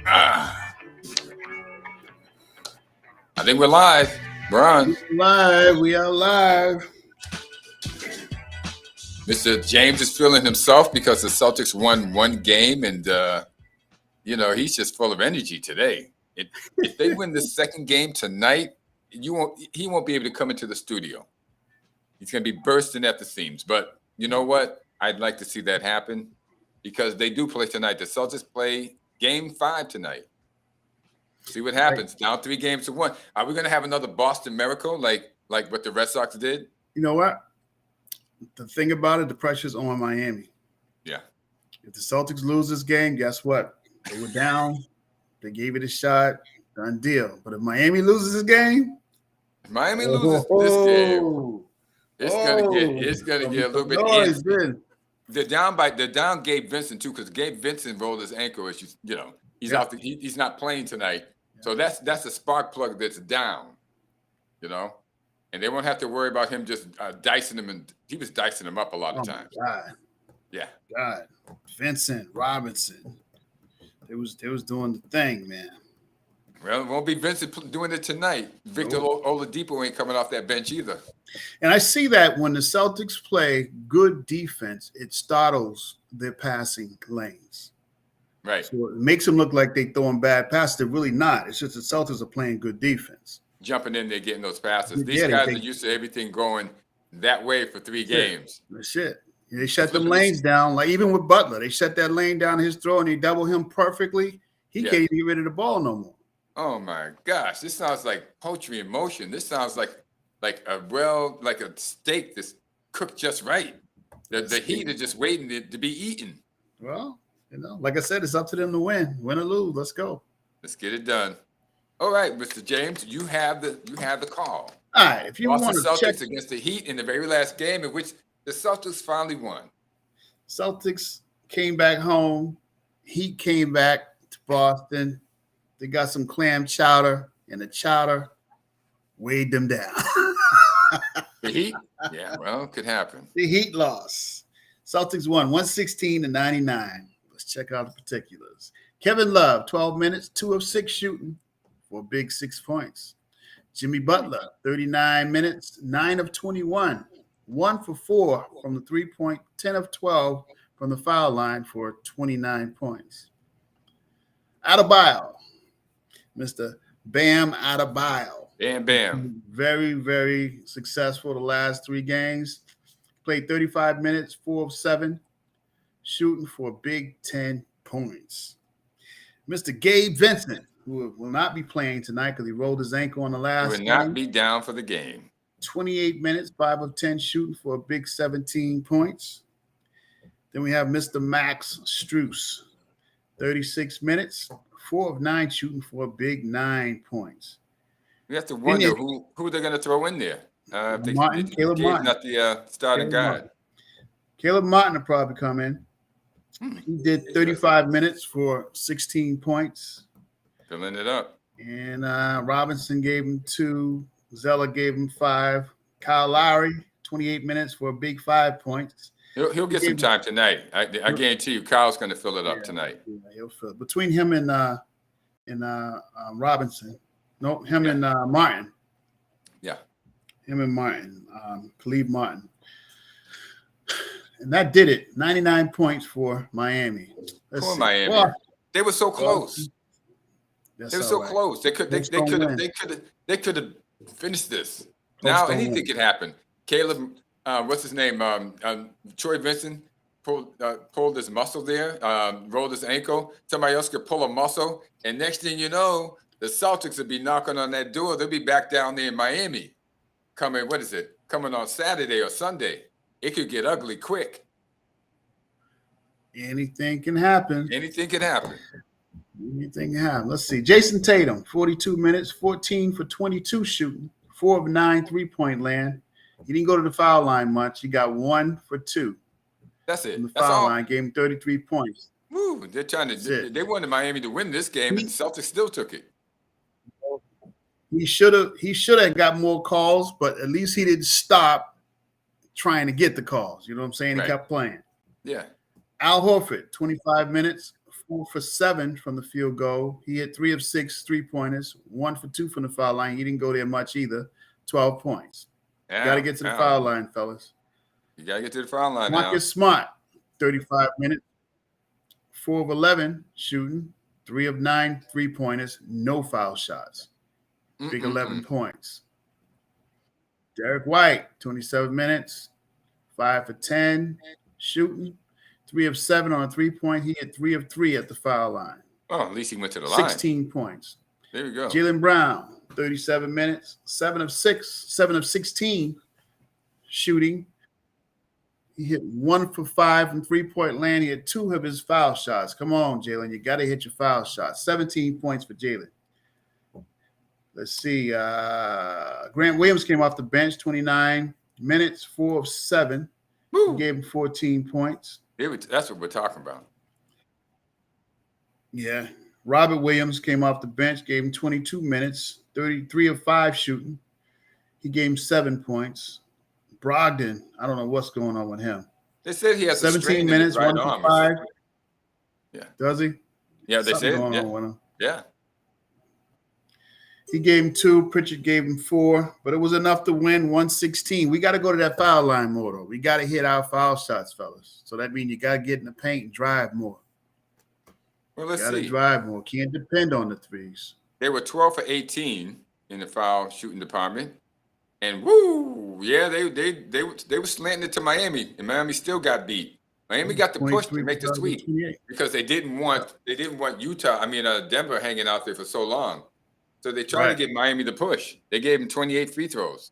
I think we're live. We're on. We are live. Mr. James is feeling himself because the Celtics won one game, and he's just full of energy today. If they win the second game tonight, he won't be able to come into the studio. He's going to be bursting at the seams. But you know what? I'd like to see that happen because they do play tonight. The Celtics play Game 5 tonight. See what happens. Right. Down 3-1. Are we going to have another Boston miracle like what the Red Sox did? You know what? The thing about it, the pressure's on Miami. Yeah. If the Celtics lose this game, guess what? They were down. They gave it a shot. Done deal. But if Miami loses this game, this game, it's gonna get a little bit antsy. They're down Gabe Vincent too, because Gabe Vincent rolled his ankle issues. He's out. He's not playing tonight. Yeah. So that's a spark plug that's down. And they won't have to worry about him just dicing him, and he was dicing him up a lot of times. God. Yeah. God. Vincent, Robinson. They was doing the thing, man. Well, it won't be Vincent doing it tonight. Victor Oladipo ain't coming off that bench either. And I see that when the Celtics play good defense, it startles their passing lanes. Right. So it makes them look like they're throwing bad passes. They're really not. It's just the Celtics are playing good defense. Jumping in there, getting those passes. These guys are used to everything going that way for 3 games. That's it. They shut them lanes down. Like even with Butler, they shut that lane down his throw and they double him perfectly. He can't even get rid of the ball no more. Oh my gosh, this sounds like poetry in motion. This sounds like a steak that's cooked just right. The heat is just waiting to be eaten. Well, like I said, it's up to them to win or lose. Let's go. Let's get it done. All right, Mr. James, you have the call. All right, if you want to Celtics against the Heat in the very last game, in which the Celtics finally won. Celtics came back home. Heat came back to Boston. They got some clam chowder, and the chowder weighed them down. The Heat? Yeah, well, it could happen. The Heat lost. Celtics won 116-99. Let's check out the particulars. Kevin Love, 12 minutes, 2 of 6 shooting for a big 6 points. Jimmy Butler, 39 minutes, 9 of 21, 1 for 4 from the 3-point, 10 of 12 from the foul line for 29 points. Adebayo, Mr. Bam Adebayo. Bam. Very, very successful the last 3 games. Played 35 minutes, 4 of 7, shooting for a big 10 points. Mr. Gabe Vincent, who will not be playing tonight because he rolled his ankle on the last game. He will not be down for the game. 28 minutes, 5 of 10 shooting for a big 17 points. Then we have Mr. Max Strus, 36 minutes, 4 of 9 shooting for a big 9 points. We have to wonder who they're going to throw in there. Caleb Martin. Not the starting guy. Caleb Martin will probably come in. He did 35 minutes for 16 points. Filling it up. And Robinson gave him 2. Zeller gave him 5. Kyle Lowry, 28 minutes for a big 5 points. He'll get some time tonight. I guarantee you, Kyle's going to fill it up tonight. Yeah, he'll fill it. Between him and Robinson. No, him and Martin. Yeah. Him and Martin. Khalid Martin. And that did it. 99 points for Miami. Poor Miami. Well, they were so close. They were so close. They could have finished this. Now anything could happen. Caleb, what's his name? Troy Vincent pulled his muscle there, rolled his ankle. Somebody else could pull a muscle, and next thing you know, the Celtics will be knocking on that door. They'll be back down there in Miami. Coming on Saturday or Sunday. It could get ugly quick. Anything can happen. Anything can happen. Let's see. Jason Tatum, 42 minutes, 14 for 22 shooting, 4 of 9 3-point land. He didn't go to the foul line much. He got 1 for 2. That's it. In the foul line, gave him 33 points. Woo, they're trying to. They wanted Miami to win this game, and the Celtics still took it. He should have got more calls, but at least he didn't stop trying to get the calls. You know what I'm saying? He kept playing. Yeah. Al Horford, 25 minutes, 4 for 7 from the field goal. He hit 3 of 6 3-pointers, 1 for 2 from the foul line. He didn't go there much either. 12 points. Got to get to the foul line, fellas. You got to get to the foul line Marcus Smart, 35 minutes, 4 of 11 shooting, 3 of 9 3-pointers, no foul shots. Big 11 points. Derek White, 27 minutes, 5 for 10 shooting, 3 of 7 on a 3-point. He hit 3 of 3 at the foul line. Oh, at least he went to the line. 16 points. There we go. Jaylen Brown, 37 minutes, 7 of 16 shooting. He hit 1 for 5 from 3-point land. He had 2 of his foul shots. Come on, Jaylen. You got to hit your foul shots. 17 points for Jaylen. Let's see. Grant Williams came off the bench, 29 minutes, 4 of 7. Woo. Gave him 14 points. That's what we're talking about. Yeah. Robert Williams came off the bench, gave him 22 minutes, 33 of 5 shooting. He gave him 7 points. Brogdon, I don't know what's going on with him. They said he has 17 minutes, 1 for 5. Yeah. Does he? Yeah, they said. Going on with him. Yeah. He gave him 2. Pritchard gave him 4, but it was enough to win 116. We got to go to that foul line more, though. We got to hit our foul shots, fellas. So that means you got to get in the paint and drive more. Well, let's see. Got to drive more. Can't depend on the threes. They were 12 for 18 in the foul shooting department. And woo, yeah, they were slanting it to Miami, and Miami still got beat. Miami got the push to make the sweep because they didn't want Denver hanging out there for so long. So they tried to get Miami to push. They gave them 28 free throws.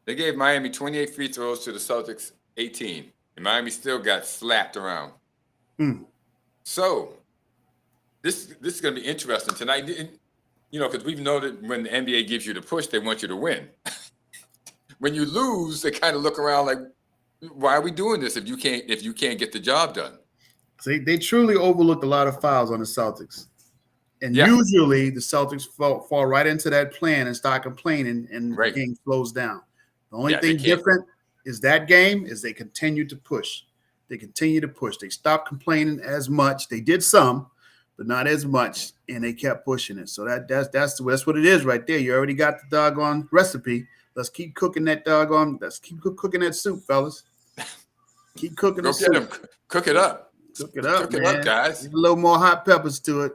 They gave Miami 28 free throws to the Celtics 18, and Miami still got slapped around. So this is going to be interesting tonight. You know, because we've noted when the NBA gives you the push, they want you to win. When you lose, they kind of look around like, why are we doing this if you can't get the job done? See, they truly overlooked a lot of fouls on the Celtics. And usually the Celtics fall right into that plan and start complaining, and the game slows down. The only thing different is that game is they continue to push. They continue to push. They stopped complaining as much. They did some, but not as much, and they kept pushing it. So that's what it is right there. You already got the doggone recipe. Let's keep cooking that doggone. Let's keep cooking that soup, fellas. Keep cooking the soup. Cook it up. Cook it up, man. Cook it up, guys. Get a little more hot peppers to it.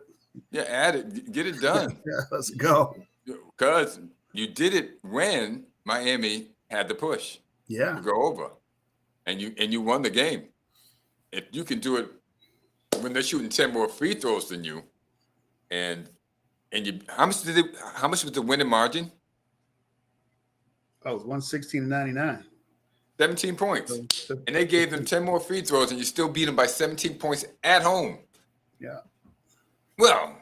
Yeah, add it. Get it done. Let's go. Because you did it when Miami had the push. Yeah. To go over, and you won the game. If you can do it when they're shooting 10 more free throws than you, and you, how much was the winning margin? Oh, it was 116 to 99. 17 points. And they gave them 10 more free throws, and you still beat them by 17 points at home. Yeah. Well,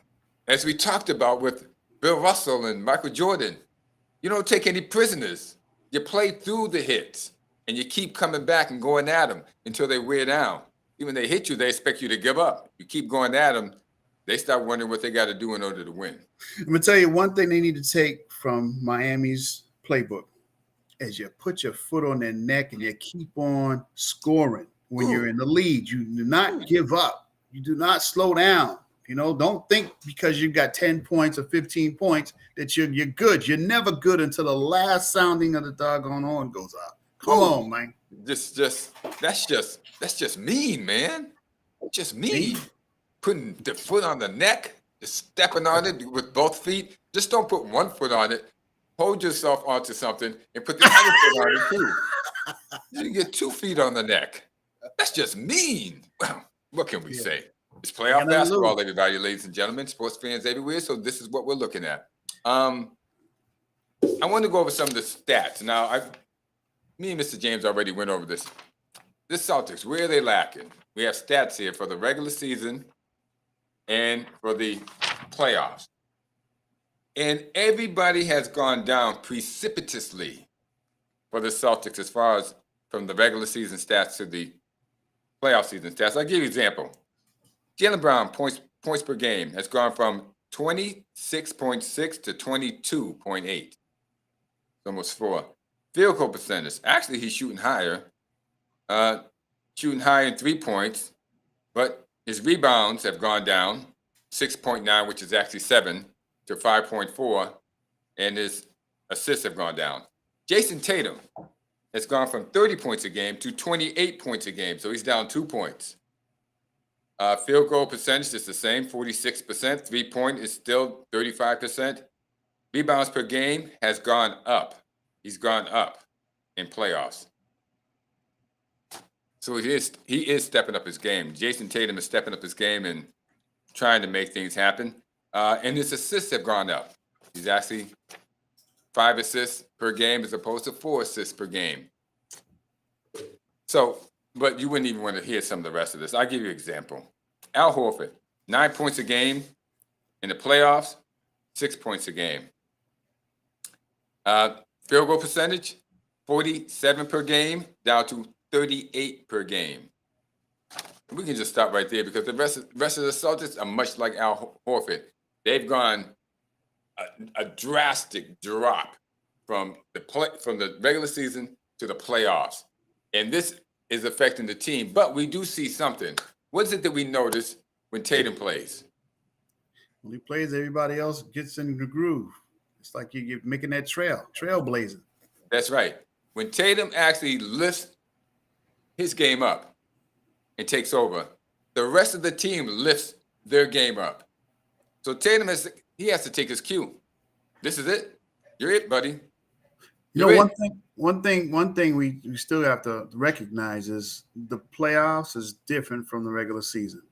as we talked about with Bill Russell and Michael Jordan, you don't take any prisoners. You play through the hits, and you keep coming back and going at them until they wear down. Even when they hit you, they expect you to give up. You keep going at them, they start wondering what they got to do in order to win. I'm going to tell you one thing they need to take from Miami's playbook is you put your foot on their neck and you keep on scoring when you're in the lead. You do not give up. You do not slow down. You know, don't think because you've got 10 points or 15 points that you're good. You're never good until the last sounding of the doggone horn goes out. Come on, man. That's just mean, man. Just mean. Putting the foot on the neck, just stepping on it with both feet. Just don't put one foot on it. Hold yourself onto something and put the other foot on it too. You get 2 feet on the neck. That's just mean. Well, what can we say? It's playoff basketball, everybody, ladies and gentlemen, sports fans everywhere. So this is what we're looking at. I want to go over some of the stats. Now, me and Mr. James already went over this. The Celtics, where are they lacking? We have stats here for the regular season and for the playoffs. And everybody has gone down precipitously for the Celtics as far as from the regular season stats to the playoff season stats. I'll give you an example. Jaylen Brown, points per game, has gone from 26.6 to 22.8. Almost 4. Field goal percentage. Actually, he's shooting higher. shooting high in 3 points, but his rebounds have gone down 6.9, which is actually 7, to 5.4, and his assists have gone down. Jason Tatum has gone from 30 points a game to 28 points a game, so he's down 2 points. Field goal percentage is the same, 46%. 3-point is still 35%. Rebounds per game has gone up. He's gone up in playoffs. So he is stepping up his game. Jason Tatum is stepping up his game and trying to make things happen. And his assists have gone up. He's actually 5 assists per game as opposed to 4 assists per game. So, but you wouldn't even want to hear some of the rest of this. I'll give you an example. Al Horford, 9 points a game in the playoffs, 6 points a game. Field goal percentage, 47 per game, down to 38 per game. We can just stop right there because the rest of the Celtics are much like Al Horford. They've gone a drastic drop from the regular season to the playoffs, and this is affecting the team. But we do see something. What is it that we notice when Tatum plays? When he plays, everybody else gets in the groove. It's like you're making that trailblazing. That's right. When Tatum actually lifts his game up and takes over, the rest of the team lifts their game up. So Tatum has to take his cue. This is it. You're it, buddy. One thing we still have to recognize is the playoffs is different from the regular season.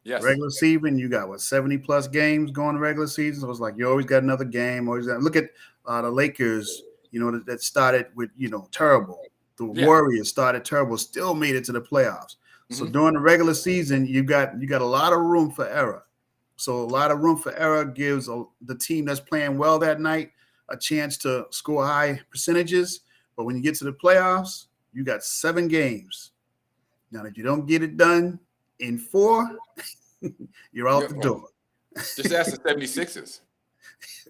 Yes. Regular season, you got 70 plus games going to regular season. So it's like you always got another game. Look at the Lakers. That started with terrible. The Warriors started terrible, still made it to the playoffs. Mm-hmm. So during the regular season, you got a lot of room for error. So a lot of room for error gives the team that's playing well that night a chance to score high percentages. But when you get to the playoffs, you got 7 games. Now, if you don't get it done in 4, you're out the door. Just ask the 76ers.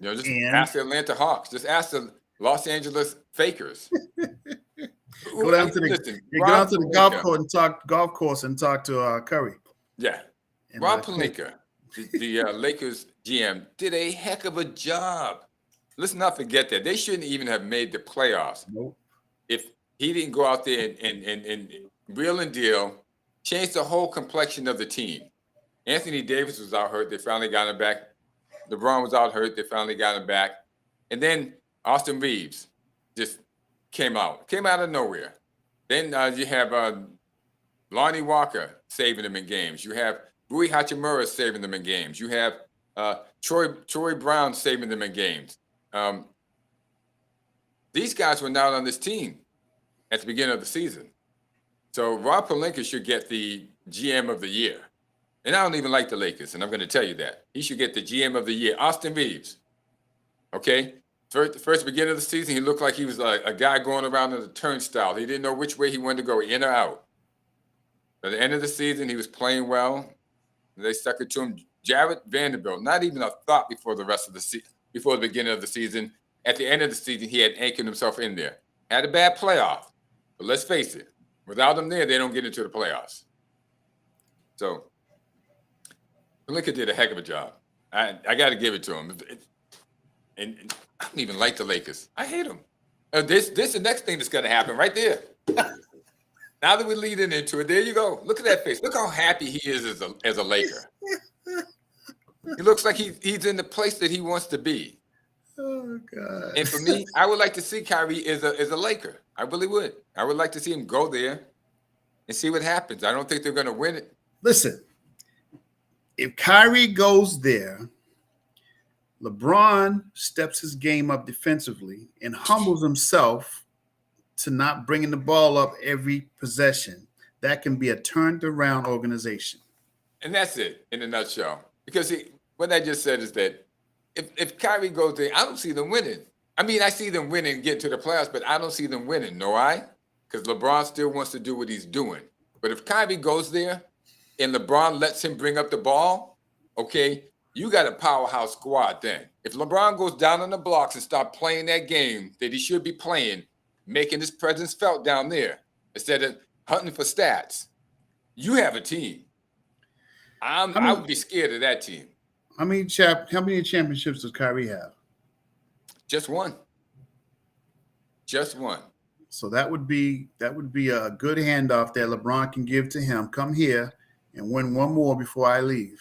Just ask the Atlanta Hawks. Just ask the Los Angeles Fakers. Go down to the golf course and talk to Curry. Yeah. And Rob Pelinka, the Lakers GM, did a heck of a job. Let's not forget that. They shouldn't even have made the playoffs. Nope. If he didn't go out there and wheel and deal, change the whole complexion of the team. Anthony Davis was out hurt. They finally got him back. LeBron was out hurt. They finally got him back. And then Austin Reeves just came out of nowhere. Then you have Lonnie Walker saving them in games. You have Rui Hachimura saving them in games. You have Troy Brown saving them in games. These guys were not on this team at the beginning of the season. So Rob Pelinka should get the GM of the year. And I don't even like the Lakers, and I'm going to tell you that. He should get the GM of the year, Austin Reeves. Okay? First beginning of the season, he looked like he was a guy going around in a turnstile. He didn't know which way he wanted to go, in or out. At the end of the season, he was playing well. They stuck it to him. Jarrett Vanderbilt, not even a thought before the beginning of the season. At the end of the season, he had anchored himself in there. Had a bad playoff, but let's face it, without him there, they don't get into the playoffs. So Pelinka did a heck of a job. I got to give it to him. And I don't even like the Lakers. I hate them. This is the next thing that's going to happen right there. Now that we're leading into it, there you go. Look at that face. Look how happy he is as a Laker. He looks like he's in the place that he wants to be. Oh, God. And for me, I would like to see Kyrie as a Laker. I really would. I would like to see him go there and see what happens. I don't think they're going to win it. Listen, if Kyrie goes there, LeBron steps his game up defensively and humbles himself to not bringing the ball up every possession. That can be a turned around organization. And that's it in a nutshell. Because what I just said is that if Kyrie goes there, I don't see them winning. I mean, I see them winning and get to the playoffs, but I don't see them winning. No, because LeBron still wants to do what he's doing. But if Kyrie goes there and LeBron lets him bring up the ball, okay, you got a powerhouse squad then. If LeBron goes down on the blocks and start playing that game that he should be playing, making his presence felt down there, instead of hunting for stats, You have a team. I would be scared of that team. How many championships does Kyrie have? Just one. Just one. So that would be a good handoff that LeBron can give to him. Come here and win one more before I leave.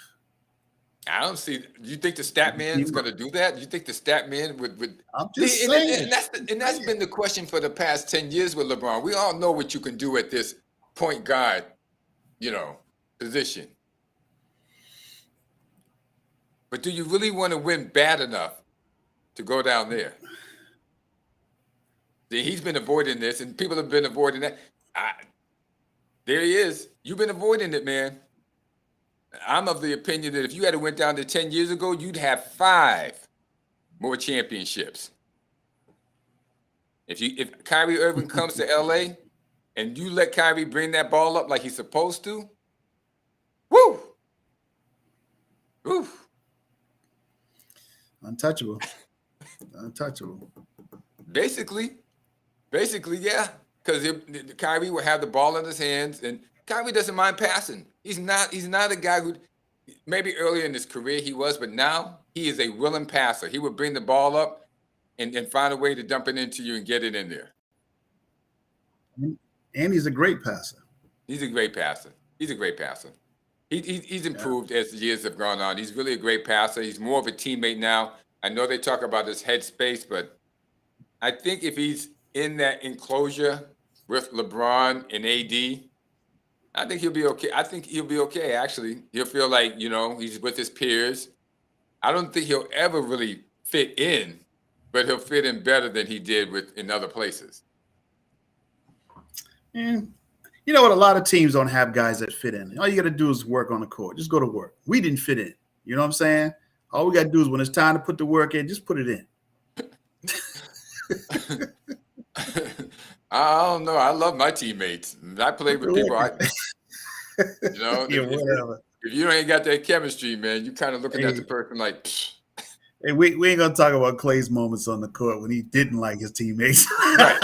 I don't see. You think the stat man is going to do that? You think the stat man would? I'm just saying. And that's been the question for the past 10 years with LeBron. We all know what you can do at this point guard, position. But do you really want to win bad enough to go down there? He's been avoiding this, and people have been avoiding that. There he is. You've been avoiding it, man. I'm of the opinion that if you had went down to 10 years ago, you'd have 5 more championships. If Kyrie Irving comes to LA and you let Kyrie bring that ball up like he's supposed to, woo! Untouchable. Basically, yeah. Because Kyrie will have the ball in his hands, and Kyrie doesn't mind passing. He's not a guy who, maybe earlier in his career he was, but now he is a willing passer. He would bring the ball up and find a way to dump it into you and get it in there. And he's a great passer. He's a great passer. He's improved as the years have gone on. He's really a great passer. He's more of a teammate now. I know they talk about his headspace, but I think if he's in that enclosure with LeBron and AD, I think he'll be okay. Actually, he'll feel like, he's with his peers. I don't think he'll ever really fit in, but he'll fit in better than he did in other places. And you know what? A lot of teams don't have guys that fit in. All you got to do is work on the court. Just go to work. We didn't fit in. You know what I'm saying? All we got to do is when it's time to put the work in, just put it in. I don't know. I love my teammates. I play with people. If you ain't got that chemistry, man, you kind of looking at the person like. Psh. Hey, we ain't gonna talk about Clay's moments on the court when he didn't like his teammates. Right.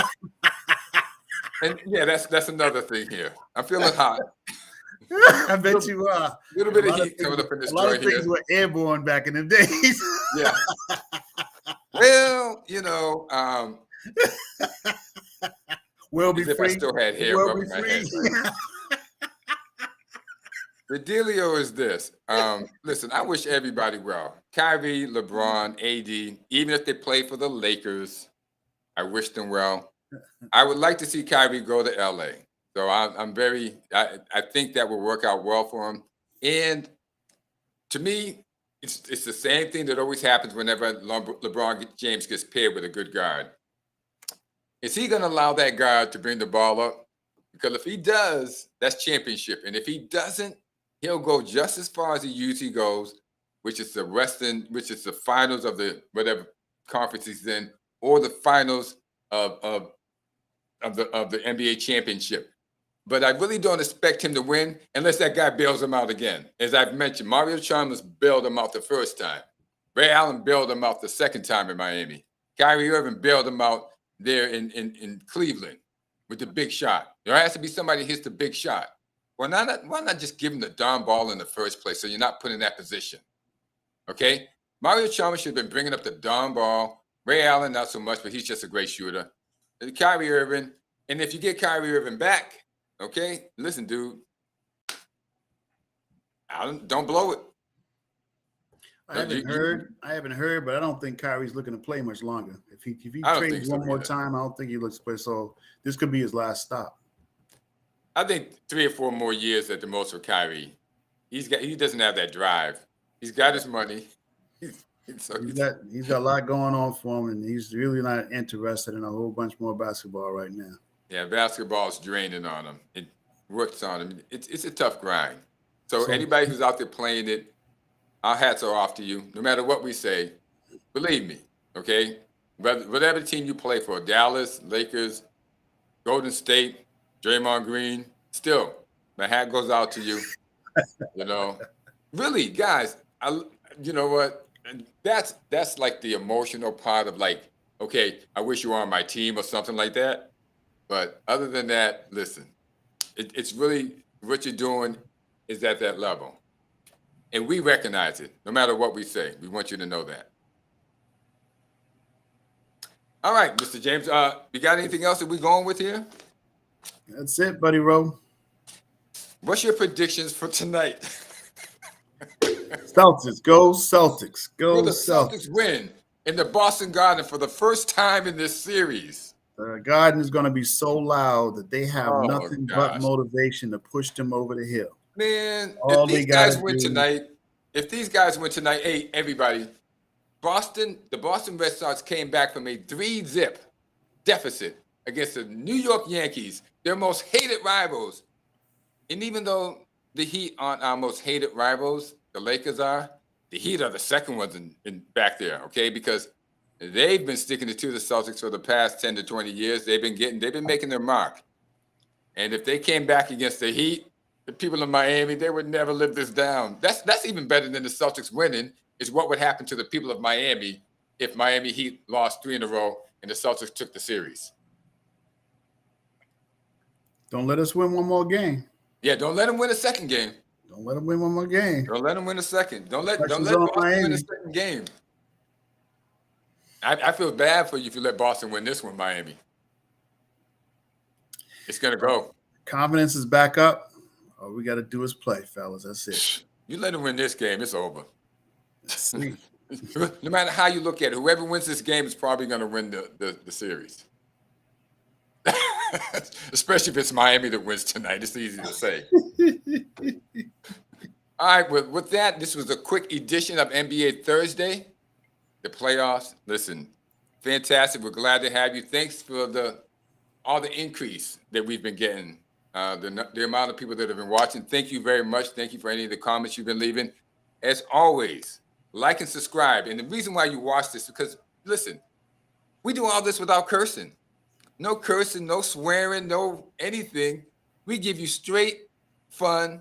And yeah, that's another thing here. I'm feeling hot. I bet you are. A little bit of heat coming up in this joint here. A lot of things were airborne back in the days. Yeah. Well, we'll be free. I still had hair rubbing my head. The dealio is this. Listen, I wish everybody well. Kyrie, LeBron, AD, even if they play for the Lakers, I wish them well. I would like to see Kyrie go to LA. So I think that will work out well for him. And to me, it's the same thing that always happens whenever LeBron James gets paired with a good guard. Is he going to allow that guard to bring the ball up? Because if he does, that's championship. And if he doesn't, he'll go just as far as he usually goes, which is the finals of the whatever conference he's in, or the finals of the NBA championship. But I really don't expect him to win unless that guy bails him out again. As I've mentioned, Mario Chalmers bailed him out the first time. Ray Allen bailed him out the second time in Miami. Kyrie Irving bailed him out there in Cleveland with the big shot. There has to be somebody who hits the big shot. Why not just give him the darn ball in the first place so you're not put in that position? Okay? Mario Chalmers should have been bringing up the darn ball. Ray Allen, not so much, but he's just a great shooter. Kyrie Irving, and if you get Kyrie Irving back, okay, listen, dude, don't blow it. I haven't heard, but I don't think Kyrie's looking to play much longer. If he trains one more time, I don't think he looks to play. So this could be his last stop. I think 3 or 4 more years at the most for Kyrie. He doesn't have that drive. He's got his money. He's got a lot going on for him, and he's really not interested in a whole bunch more basketball right now. Yeah, basketball is draining on him. It works on him. It's a tough grind. So anybody who's out there playing it, our hats are off to you. No matter what we say, believe me, okay? Whatever team you play for, Dallas, Lakers, Golden State, Draymond Green, still, my hat goes out to you. Really, guys, you know what? That's like the emotional part of like, okay, I wish you were on my team or something like that. But other than that, listen, it's really what you're doing is at that level. And we recognize it, no matter what we say. We want you to know that. All right, Mr. James, you got anything else that we're going with here? That's it, Buddy Rowe. What's your predictions for tonight? Celtics, go Celtics, go Will the Celtics. Celtics win in the Boston Garden for the first time in this series? The Garden is going to be so loud that they have nothing but gosh. motivation to push them over the hill. Man, All if they these guys gotta win do- tonight, hey, everybody, the Boston Red Sox came back from a 3-0 deficit against the New York Yankees, their most hated rivals. And even though the Heat aren't our most hated rivals, the Lakers are, the Heat are the second ones in back there, okay? Because they've been sticking it to the Celtics for the past 10 to 20 years. They've been making their mark. And if they came back against the Heat, the people in Miami, they would never live this down. That's even better than the Celtics winning, is what would happen to the people of Miami if Miami Heat lost 3 in a row and the Celtics took the series. Don't let us win one more game. Yeah, don't let them win a second game. Don't let them win one more game. Don't let them win a second. Don't let Pressure's Boston on Miami. win a second game. I feel bad for you if you let Boston win this one, Miami. It's going to go. Confidence is back up. All we got to do is play, fellas. That's it. You let them win this game, it's over. See. No matter how you look at it, whoever wins this game is probably going to win the series. Especially if it's Miami that wins tonight. It's easy to say. All right, with that, this was a quick edition of NBA Thursday. The playoffs. Listen, fantastic. We're glad to have you. Thanks for all the increase that we've been getting. The amount of people that have been watching. Thank you very much. Thank you for any of the comments you've been leaving. As always, like and subscribe. And the reason why you watch this is because, listen, we do all this without cursing. No cursing, no swearing, no anything. We give you straight, fun,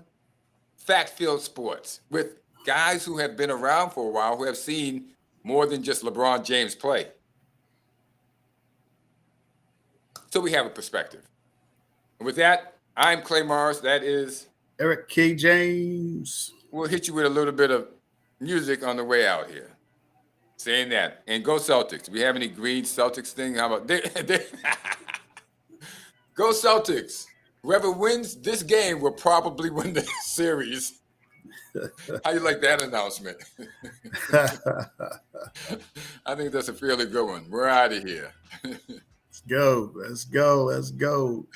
fact-filled sports with guys who have been around for a while, who have seen more than just LeBron James play. So we have a perspective. And with that, I'm Clay Morris. That is Erick K. James. We'll hit you with a little bit of music on the way out here. Saying that. And go Celtics. Do we have any green Celtics thing? How about go Celtics. Whoever wins this game will probably win the series. How you like that announcement? I think that's a fairly good one. We're out of here. Let's go. Let's go. Let's go.